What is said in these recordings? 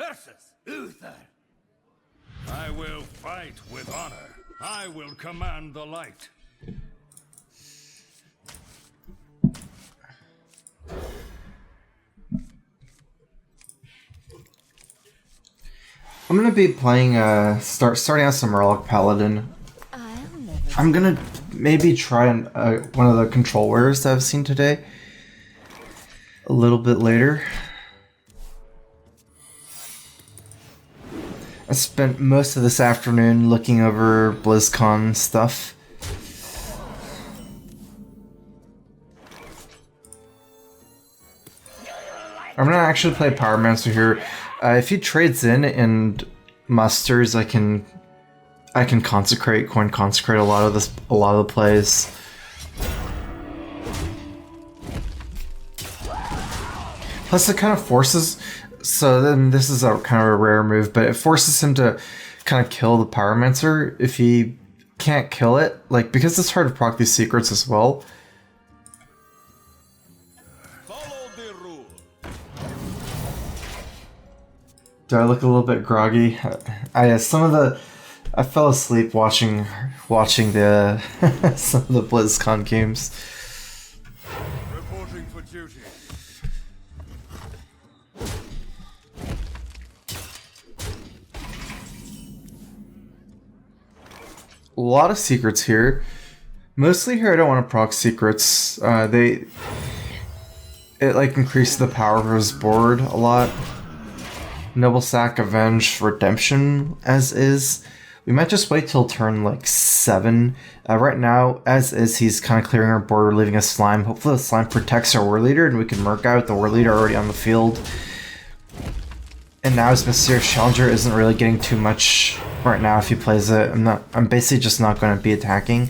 versus Uther. I will fight with honor. I will command the light. I'm gonna be playing starting out some Murloc Paladin. I'm gonna maybe try one of the control wearers that I've seen today a little bit later. I spent most of this afternoon looking over BlizzCon stuff. I'm gonna actually play Pyromancer here. If he trades in and musters, I can coin consecrate a lot of the plays. Plus, it kind of forces. So then this is a kind of a rare move, but it forces him to kind of kill the Pyromancer if he can't kill it. Like, because it's hard to proc these secrets as well. Do I look a little bit groggy? I fell asleep watching the some of the BlizzCon games. Reporting for duty. A lot of secrets here. Mostly here I don't want to proc secrets. It like increases the power of his board a lot. Noble Sack, Avenge, Redemption as is. We might just wait till turn like 7. Right now, as is, he's kind of clearing our board, leaving a slime. Hopefully the slime protects our war leader and we can merc out with the war leader already on the field. And now his Mysterious Challenger isn't really getting too much right now if he plays it. I'm basically just not going to be attacking.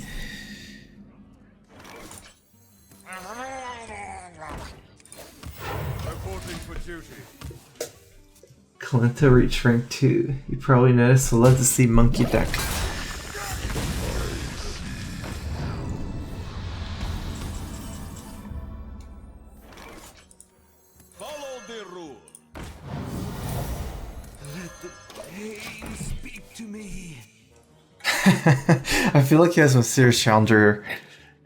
Kalenta reached rank 2. You probably noticed. We'll love to see Monkey deck. Follow the rule. Let the pain speak to me. I feel like he has a serious challenger,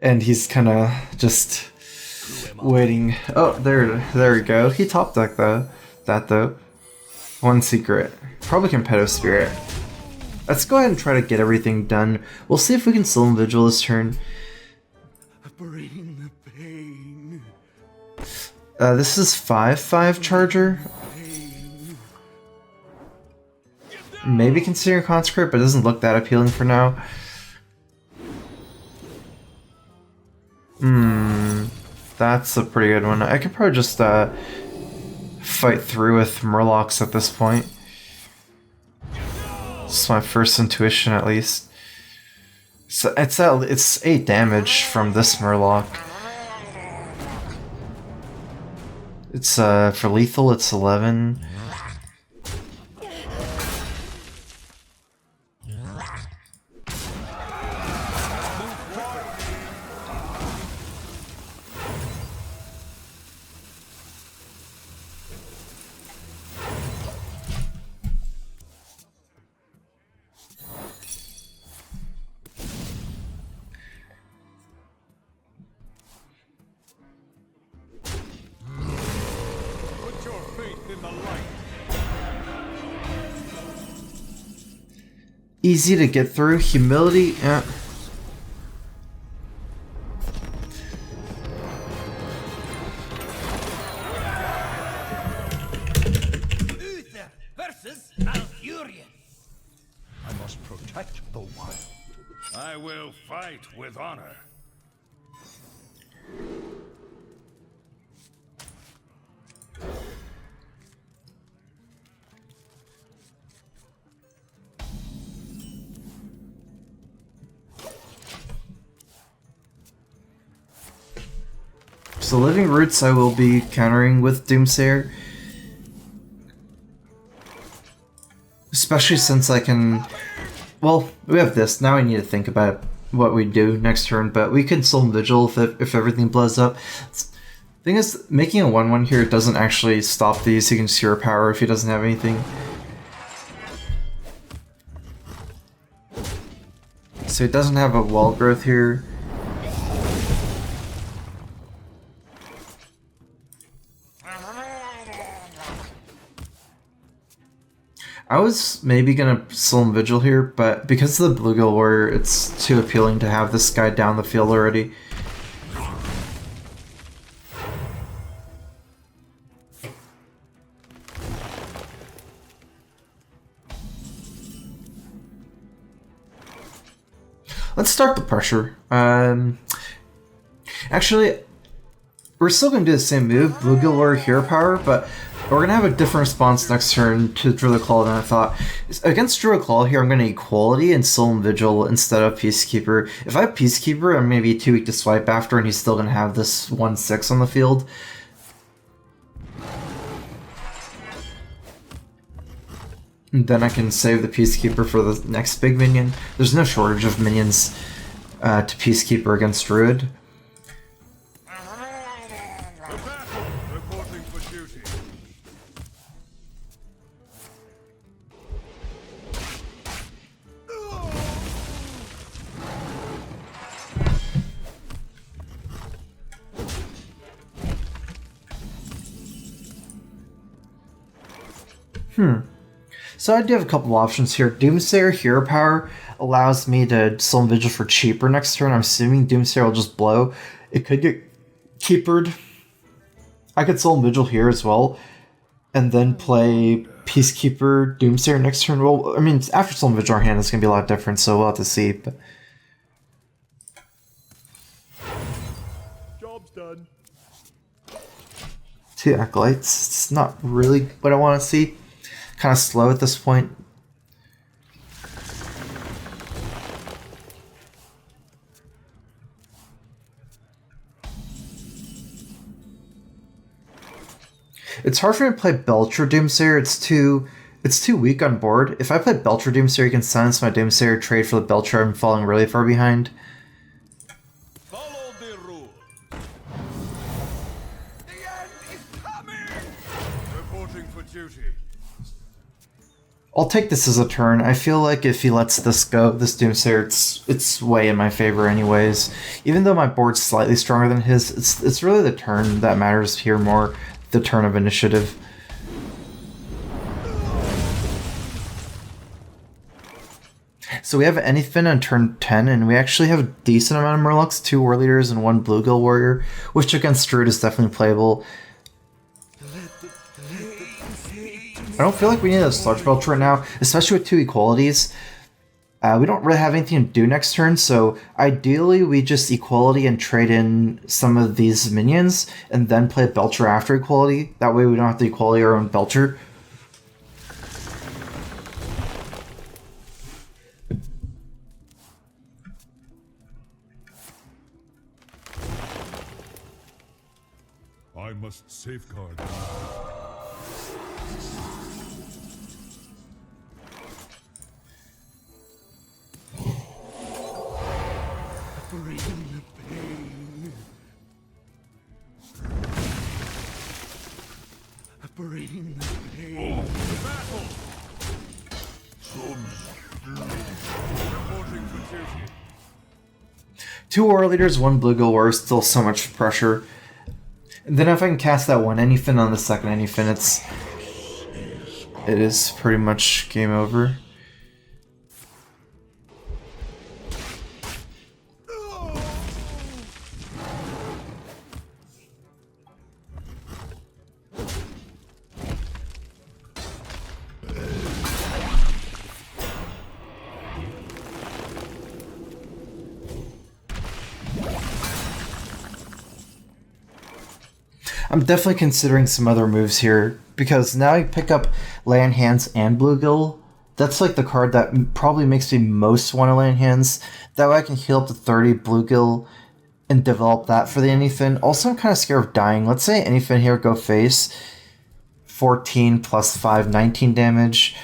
and he's kind of just waiting. Oh, there we go. He top decked that though. One secret. Probably competitive spirit. Let's go ahead and try to get everything done. We'll see if we can Solemn Vigil this turn. Bring the pain. This is 5/5 charger. Maybe considering Consecrate, but it doesn't look that appealing for now. That's a pretty good one. I could probably just fight through with Murlocs at this point. It's my first intuition, at least. So it's 8 damage from this Murloc. It's for lethal, it's 11. Easy to get through. Humility, yeah. Uther versus Malfurion. I must protect the wild. I will fight with honor. So Living Roots I will be countering with Doomsayer. Especially since I can... Well, we have this. Now I need to think about what we do next turn, but we can Solemn Vigil if everything blows up. Thing is, making a 1/1 here doesn't actually stop these. He can just hero power if he doesn't have anything. So he doesn't have a wall growth here. I was maybe gonna Solemn Vigil here, but because of the Bluegill Warrior, it's too appealing to have this guy down the field already. Let's start the pressure. Actually, we're still going to do the same move, Bluegill Warrior Hero Power, but we're going to have a different response next turn to Druid Claw than I thought. Against Druid Claw here, I'm going to Equality and Solemn Vigil instead of Peacekeeper. If I have Peacekeeper, I'm going to be too weak to swipe after, and he's still going to have this 1/6 on the field. And then I can save the Peacekeeper for the next big minion. There's no shortage of minions to Peacekeeper against Druid. Reporting for duty. So I do have a couple options here. Doomsayer Hero Power allows me to Solemn Vigil for cheaper next turn. I'm assuming Doomsayer will just blow. It could get keepered. I could Solemn Vigil here as well, and then play Peacekeeper Doomsayer next turn. Well, I mean, after Solemn Vigil, our hand is going to be a lot different, so we'll have to see. But Job's done. 2 Acolytes. It's not really what I want to see. Kind of slow at this point. It's hard for me to play Belcher Doomsayer. It's too weak on board. If I play Belcher Doomsayer, you can silence my Doomsayer, trade for the Belcher. I'm falling really far behind. Follow the rule. The end is coming. Reporting for duty. I'll take this as a turn. I feel like if he lets this go, this Doomsayer, it's way in my favor anyways. Even though my board's slightly stronger than his, it's really the turn that matters here more. The turn of initiative. So we have Anyfin on turn 10, and we actually have a decent amount of Murlocs, 2 War Leaders and 1 Bluegill Warrior, which against Druid is definitely playable. I don't feel like we need a Sludge Belcher right now, especially with 2 Equalities. We don't really have anything to do next turn, so ideally we just Equality and trade in some of these minions, and then play Belcher after Equality. That way we don't have to Equality our own Belcher. I must safeguard. Bring the pain. Bring the pain. The battle. Reporting for duty. 2 War Leaders, 1 Bluegill Warrior, still so much pressure. And then if I can cast that 1 Anyfin on the second Anyfin, it is pretty much game over. I'm definitely considering some other moves here, because now I pick up Land Hands and Bluegill. That's like the card that probably makes me most want to Land Hands. That way I can heal up to 30 Bluegill and develop that for the Anyfin. Also, I'm kind of scared of dying. Let's say Anyfin here go face. 14 plus 5, 19 damage.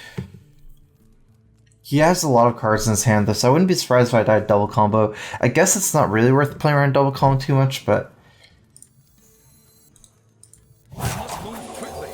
He has a lot of cards in his hand though, so I wouldn't be surprised if I died double combo. I guess it's not really worth playing around double combo too much, but Move quickly.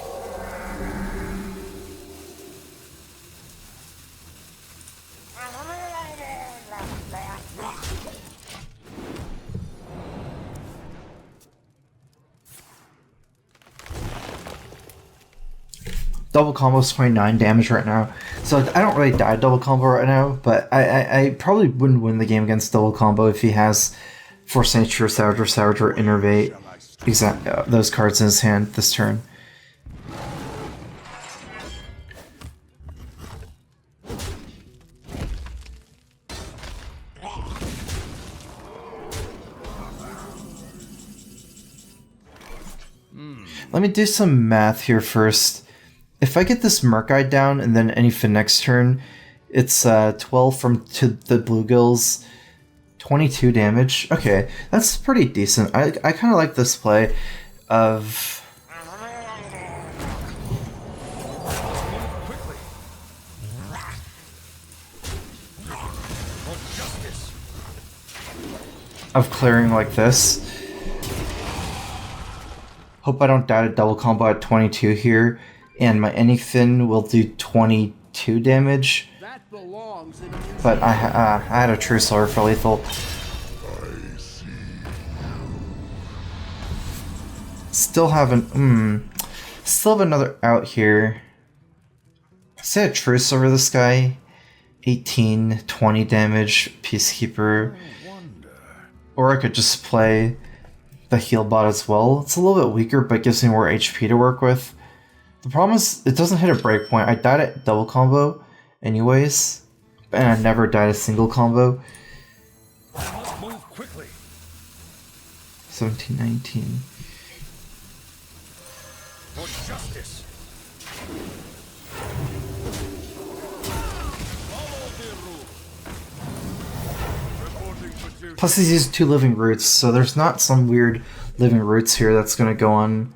Double combo's 29 damage right now, so I don't really die double combo right now, but I probably wouldn't win the game against double combo if he has Force Nature, Savager, Innervate, those cards in his hand this turn. Let me do some math here first. If I get this Murkeye down and then Anyfin next turn, it's 12 to the Bluegills, 22 damage. Okay, that's pretty decent. I kind of like this play of... of clearing like this. Hope I don't die to double combo at 22 here. And my Anyfin will do 22 damage. But I had a True Silver for lethal. Still have another out here. Say a True Silver this guy. 18, 20 damage, Peacekeeper. Or I could just play the heal bot as well. It's a little bit weaker, but gives me more HP to work with. The problem is, it doesn't hit a breakpoint. I died at double combo anyways, and I never died a single combo. Move quickly. 17, 19. For justice. Plus he's used 2 living roots, so there's not some weird living roots here that's going to go on.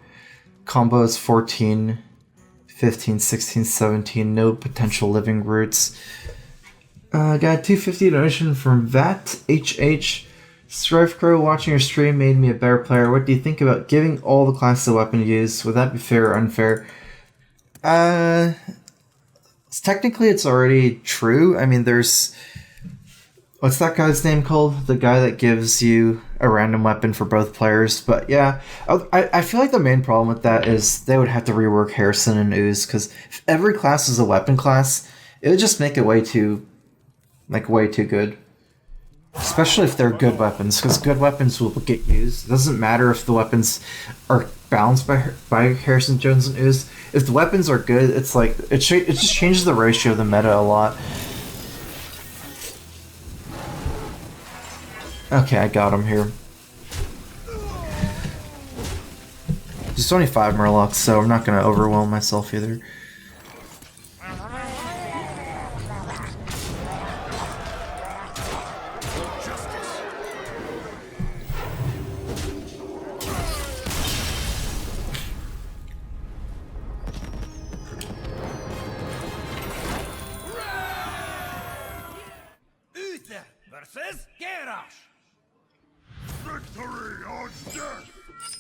Combo is 14, 15, 16, 17, no potential living roots. Got a 250 donation from VatHH. StrifeCro, watching your stream made me a better player. What do you think about giving all the classes a weapon to use? Would that be fair or unfair? Technically it's already true. I mean, there's... What's that guy's name called? The guy that gives you a random weapon for both players. But yeah, I feel like the main problem with that is they would have to rework Harrison and Ooze, because if every class is a weapon class, it would just make it way too good. Especially if they're good weapons, because good weapons will get used. It doesn't matter if the weapons are balanced by Harrison, Jones, and Ooze. If the weapons are good, it's like it just changes the ratio of the meta a lot. Okay, I got him here. There's only 5 Murlocs, so I'm not going to overwhelm myself either. Versus Garrosh. Victory or death!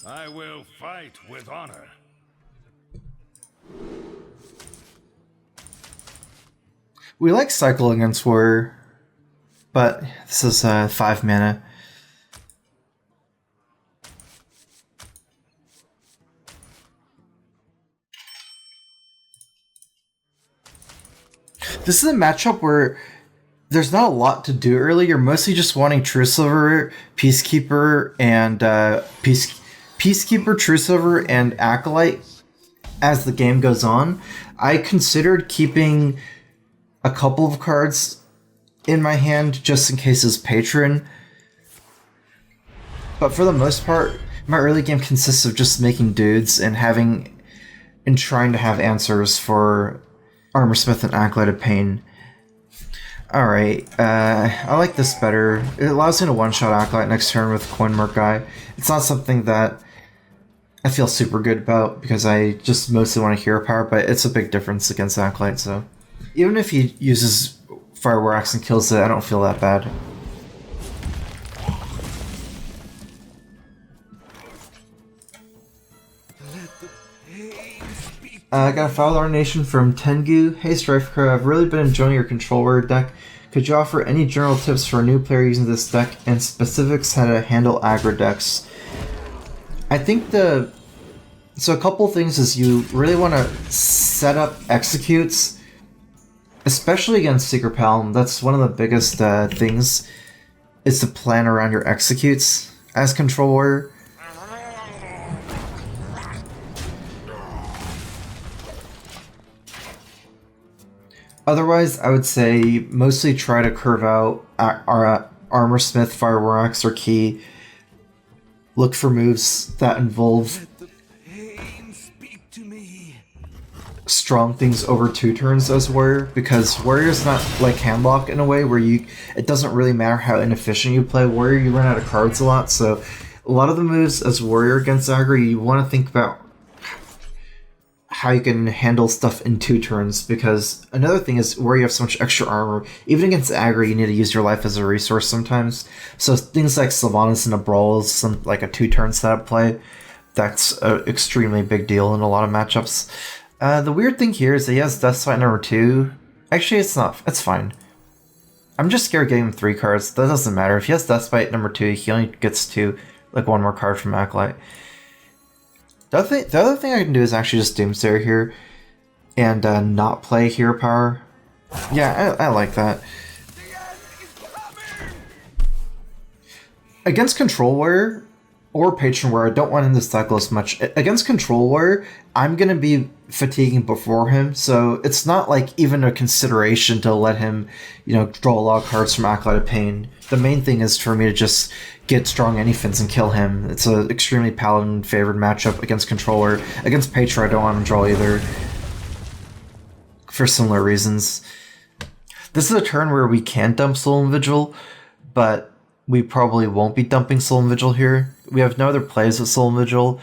I will fight with honor. We like cycle against Warrior, but this is 5 mana. This is a matchup where there's not a lot to do early. You're mostly just wanting True Silver, Peacekeeper, and Peacekeeper, True Silver, and Acolyte as the game goes on. I considered keeping a couple of cards in my hand just in case as Patron. But for the most part, my early game consists of just making dudes and trying to have answers for Armorsmith and Acolyte of Pain. Alright, I like this better. It allows me to one-shot Acolyte next turn with Coin Murkeye. It's not something that I feel super good about because I just mostly want a hero power, but it's a big difference against Acolyte, so... Even if he uses Fire War Axe and kills it, I don't feel that bad. I got a file donation from Tengu. Hey StrifeCro, I've really been enjoying your control warrior deck. Could you offer any general tips for a new player using this deck and specifics how to handle aggro decks? I think so a couple things is you really want to set up executes, especially against Secret Palm. That's one of the biggest things, is to plan around your executes as control warrior. Otherwise, I would say mostly try to curve out our Armor Smith, Fire War Axe, or Key. Look for moves that involve strong things over 2 turns as warrior, because warrior's not like handlock in a way where it doesn't really matter how inefficient you play warrior, you run out of cards a lot. So a lot of the moves as warrior against aggro, you want to think about how you can handle stuff in 2 turns, because another thing is where you have so much extra armor, even against aggro you need to use your life as a resource sometimes. So things like Sylvanas in a brawl is like a 2-turn setup play. That's an extremely big deal in a lot of matchups. The weird thing here is that he has Deathspite number 2. Actually, it's not. It's fine. I'm just scared getting him 3 cards. That doesn't matter. If he has Deathspite number 2, he only gets 2, like 1 more card from Acolyte. The other thing I can do is actually just Doomsayer here and not play Hero Power. Yeah, I like that. Against Control Warrior or Patron Warrior, I don't want him to cycle as much. Against Control Warrior, I'm going to be fatiguing before him, so it's not like even a consideration to let him, draw a lot of cards from Acolyte of Pain. The main thing is for me to just get strong Anyfins and kill him. It's an extremely Paladin favored matchup against Controller. Against Patron, I don't want him to draw either, for similar reasons. This is a turn where we can dump Soul Vigil, but we probably won't be dumping Soul Vigil here. We have no other plays with Soul Vigil.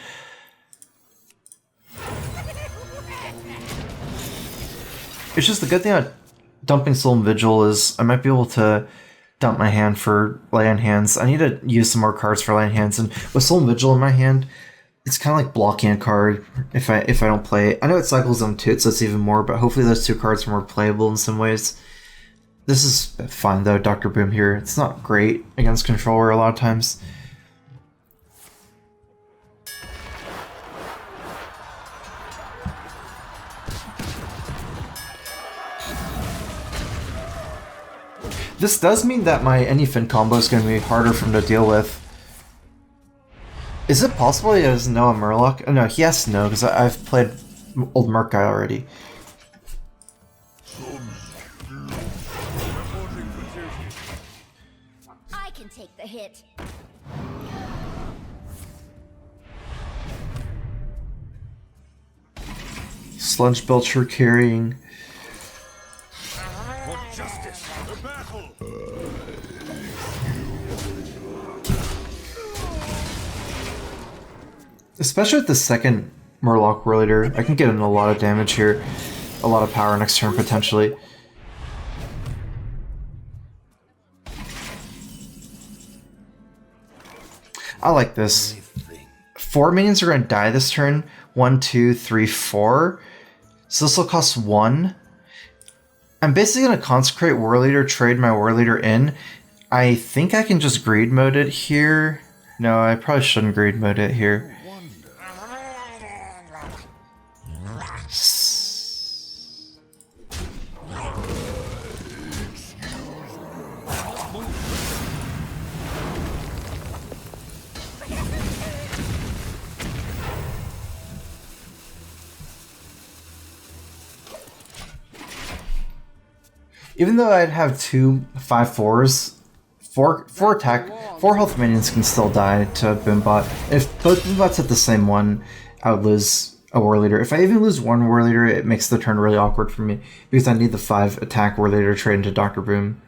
It's just the good thing about dumping Soul Vigil is I might be able to dump my hand for land hands. I need to use some more cards for land hands, and with Soul Vigil in my hand, it's kind of like blocking a card if I don't play it. I know it cycles them too, so it's even more, but hopefully those 2 cards are more playable in some ways. This is fine though, Dr. Boom here. It's not great against Controller a lot of times. This does mean that my Anyfin combo is going to be harder for him to deal with. Is it possible he doesn't know a Murloc? Oh, no, he has to know, because I've played Old Merc guy already. I can take the hit. Sludge Belcher carrying. Especially with the second Murloc War Leader, I can get in a lot of damage here. A lot of power next turn, potentially. I like this. 4 minions are going to die this turn. 1, 2, 3, 4. So this will cost 1. I'm basically going to consecrate War Leader, trade my War Leader in. I think I can just greed mode it here. No, I probably shouldn't greed mode it here. Even though I'd have 2 5/4s, 4 attack, 4 health minions can still die to Boombot. If both Boombots hit the same one, I would lose a War Leader. If I even lose 1 War Leader, it makes the turn really awkward for me, because I need the 5 attack War Leader to trade into Dr. Boom.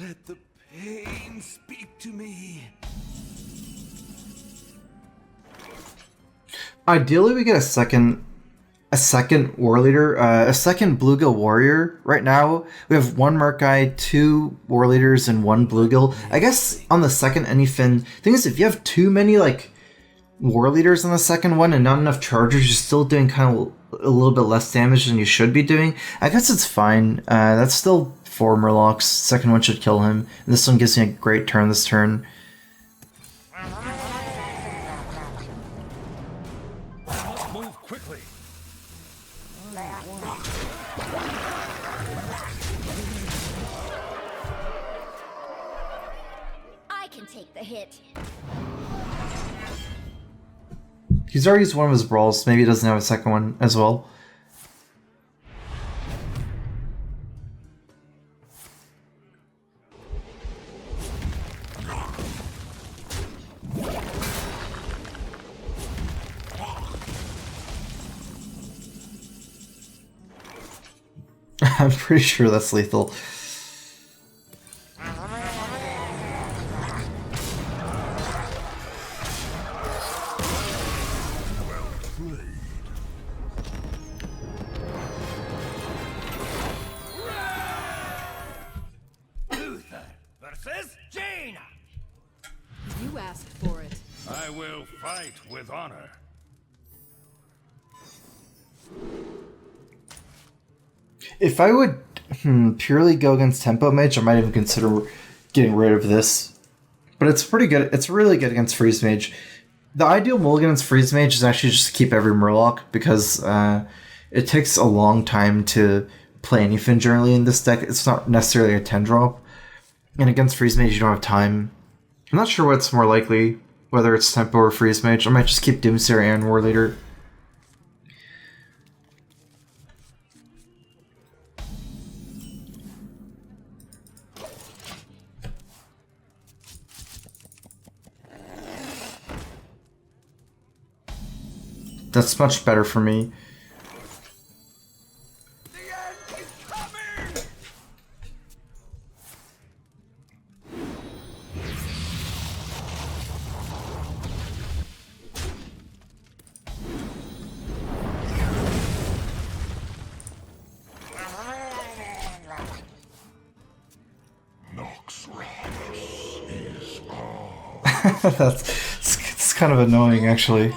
Let the pain speak to me. Ideally, we get a second a second war leader, a second bluegill warrior. Right now, we have 1 merc guy, 2 war leaders, and 1 bluegill. I guess on the second Anyfin, thing is, if you have too many like war leaders on the second one and not enough chargers, you're still doing kind of a little bit less damage than you should be doing. I guess it's fine. That's still 4 murlocs. Second one should kill him. And this one gives me a great turn this turn. Move quickly. I can take the hit. He's already used one of his brawls. Maybe he doesn't have a second one as well. I'm pretty sure that's lethal. Versus Jaina. You asked for it. I will fight with honor. If I would purely go against Tempo Mage, I might even consider getting rid of this. But it's pretty good. It's really good against Freeze Mage. The ideal mulligan against Freeze Mage is actually just to keep every Murloc, because it takes a long time to play Anyfin generally in this deck. It's not necessarily a 10-drop. And against Freeze Mage, you don't have time. I'm not sure what's more likely, whether it's Tempo or Freeze Mage. I might just keep Doomsayer and War Leader. That's much better for me. The end is coming! It's kind of annoying, actually.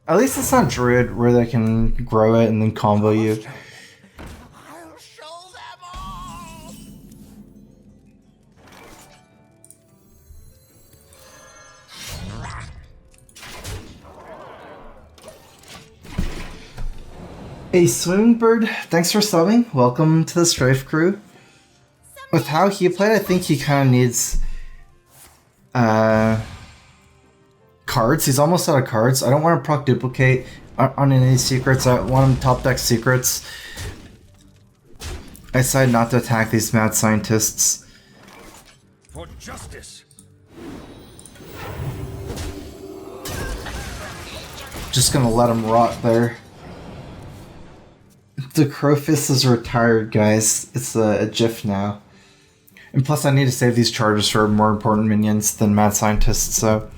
At least it's not Druid, where they can grow it and then combo you. I'll show them all! Hey, Swimming Bird, thanks for subbing. Welcome to the Strife crew. With how he played, I think he kind of needs cards. He's almost out of cards. I don't want to proc duplicate on any secrets. I want him top deck secrets. I decided not to attack these mad scientists. For justice. Just gonna let him rot there. The Crowfist is retired, guys. It's a GIF now. And plus I need to save these charges for more important minions than mad scientists, so...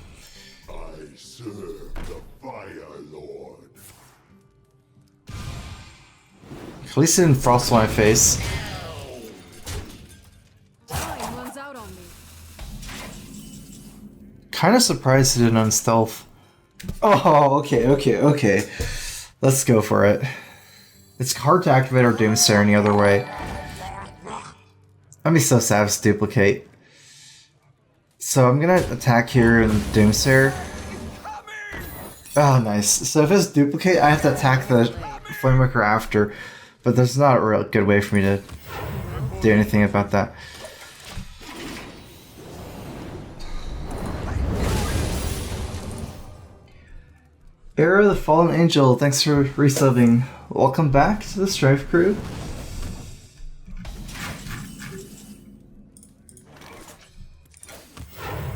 I serve the Fire Lord. At least it didn't frost my face. Time runs out on me. Kinda surprised it didn't unstealth. Oh, okay. Let's go for it. It's hard to activate our Doomsayer any other way. I'd be so sad to duplicate. So I'm gonna attack here and Doomsayer. Oh, nice. So if it's duplicate, I have to attack the Flamewaker after. But there's not a real good way for me to do anything about that. Era the Fallen Angel, thanks for resubbing. Welcome back to the Strife crew.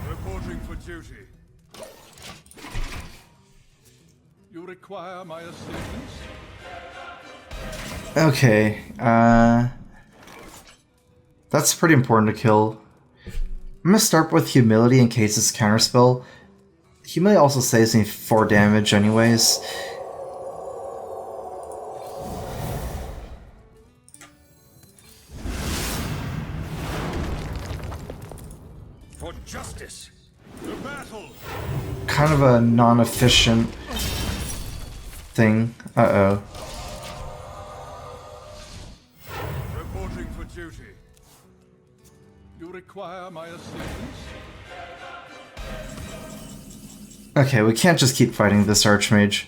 Reporting for duty. You require my assistance? Okay, that's pretty important to kill. I'm gonna start with Humility in case it's counterspell. Humility also saves me 4 damage anyways. for justice. To battle. Kind of a non-efficient thing. Uh-oh. Reporting for duty. You require my assistance? Okay, we can't just keep fighting this Archmage.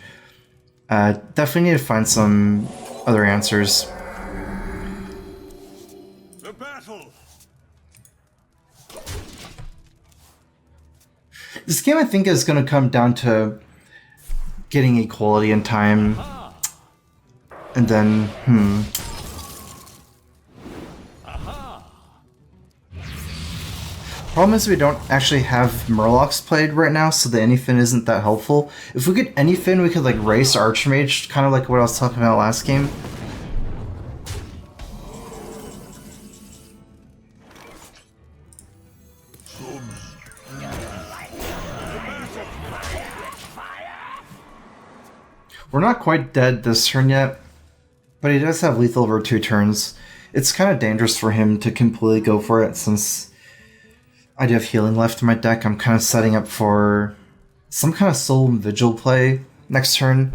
Definitely need to find some other answers. The battle. This game, I think, is going to come down to getting equality in time. And then, Problem is we don't actually have Murlocs played right now, so the Anyfin isn't that helpful. If we get Anyfin, we could like race Archmage, kind of like what I was talking about last game. We're not quite dead this turn yet, but he does have lethal over 2 turns. It's kind of dangerous for him to completely go for it since I do have healing left in my deck. I'm kind of setting up for some kind of Soul and Vigil play next turn.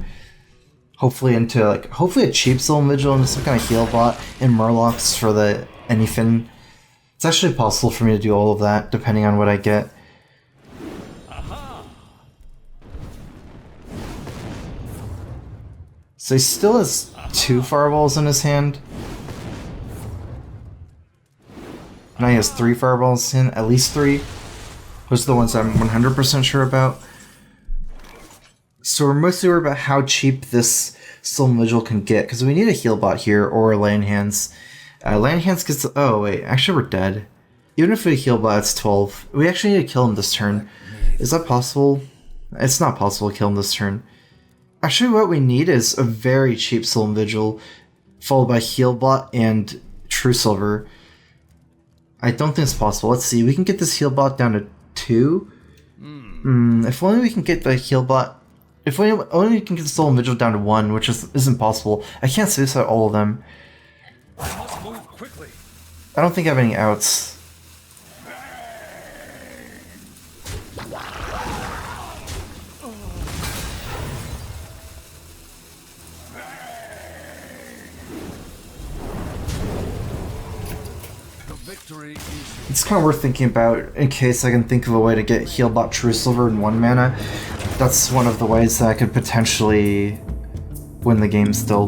Hopefully a cheap Soul and Vigil and some kind of heal bot and Murlocs for the Anyfin. It's actually possible for me to do all of that depending on what I get. So he still has 2 fireballs in his hand. Now he has 3 fireballs in, at least 3. Those are the ones I'm 100% sure about. So we're mostly worried about how cheap this Soul Vigil can get, because we need a heal bot here or a Land Hands. Land Hands gets... Oh wait, actually we're dead. Even if we heal bot, it's 12. We actually need to kill him this turn. Is that possible? It's not possible to kill him this turn. Actually, what we need is a very cheap Soul Vigil, followed by Healbot and True Silver. I don't think it's possible. Let's see. We can get this Healbot down to 2. If only we can get the Healbot. If only we can get the Soul Vigil down to 1, which isn't possible. I can't suicide all of them. I must move quickly. I don't think I have any outs. It's kind of worth thinking about in case I can think of a way to get Healbot True Silver in 1 mana. That's one of the ways that I could potentially win the game still.